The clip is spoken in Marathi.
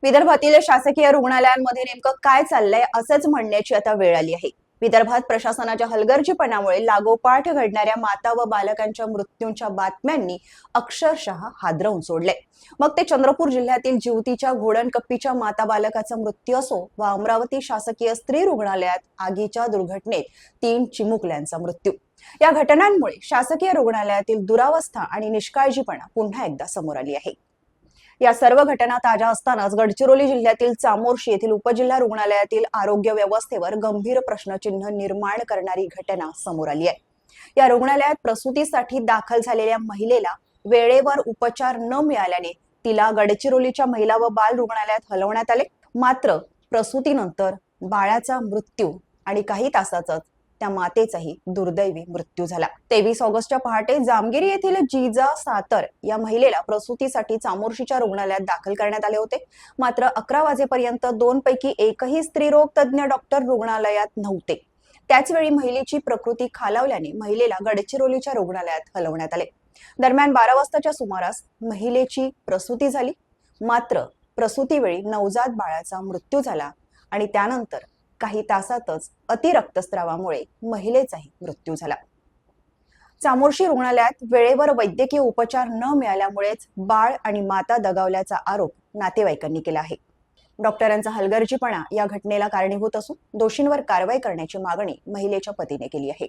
विदर्भातील शासकीय रुग्णालयांमध्ये नेमकं काय चाललंय असंच म्हणण्याची आता वेळ आली आहे। विदर्भात प्रशासनाच्या हलगर्जीपणामुळे लागोपाठ घडणाऱ्या माता व बालकांच्या मृत्यूंच्या बातम्यांनी अक्षरशः हादरवून सोडले। मग ते चंद्रपूर जिल्ह्यातील जिवतीच्या घोडणकप्पीच्या माता बालकाचा मृत्यू असो वा अमरावती शासकीय स्त्री रुग्णालयात आगीच्या दुर्घटनेत 3 चिमुकल्यांचा मृत्यू। या घटनांमुळे शासकीय रुग्णालयातील दुरावस्था आणि निष्काळजीपणा पुन्हा एकदा समोर आली आहे। या सर्व घटना ताज्या असतानाच गडचिरोली जिल्ह्यातील चामोर्शी येथील उपजिल्हा रुग्णालयातील आरोग्य व्यवस्थेवर गंभीर प्रश्नचिन्ह निर्माण करणारी घटना समोर आली आहे। या रुग्णालयात प्रसूतीसाठी दाखल झालेल्या महिलेला वेळेवर उपचार न मिळाल्याने तिला गडचिरोलीच्या महिला व बाल रुग्णालयात हलवण्यात आले। मात्र प्रसूतीनंतर बाळाचा मृत्यू आणि काही तासातच त्या मातेचाही दुर्दैवी मृत्यू झाला। 23 ऑगस्टच्या पहाटे जामगिरी येथील जिजा सातर या महिलेला प्रसूतीसाठी चामोर्शीच्या रुग्णालयात दाखल करण्यात आले होते। मात्र 11 वाजेपर्यंत 2 पैकी एकही स्त्रीरोग तज्ञ डॉक्टर रुग्णालयात नव्हते। त्याचवेळी महिलेची प्रकृती खालावल्याने महिलेला गडचिरोलीच्या रुग्णालयात हलवण्यात आले। दरम्यान 12 वाजताच्या सुमारास महिलेची प्रसूती झाली। मात्र प्रसूतीवेळी नवजात बाळाचा मृत्यू झाला आणि त्यानंतर काही तासातच अतिरक्तस्रावामुळे महिलेचाही मृत्यू झाला। चामोर्शी रुग्णालयात वेळेवर वैद्यकीय उपचार न मिळाल्यामुळेच बाळ आणि माता दगावल्याचा आरोप नातेवाईकांनी केला आहे। डॉक्टरांचा हलगर्जीपणा या घटनेला कारणीभूत असून दोषींवर कारवाई करण्याची मागणी महिलेच्या पतीने केली आहे।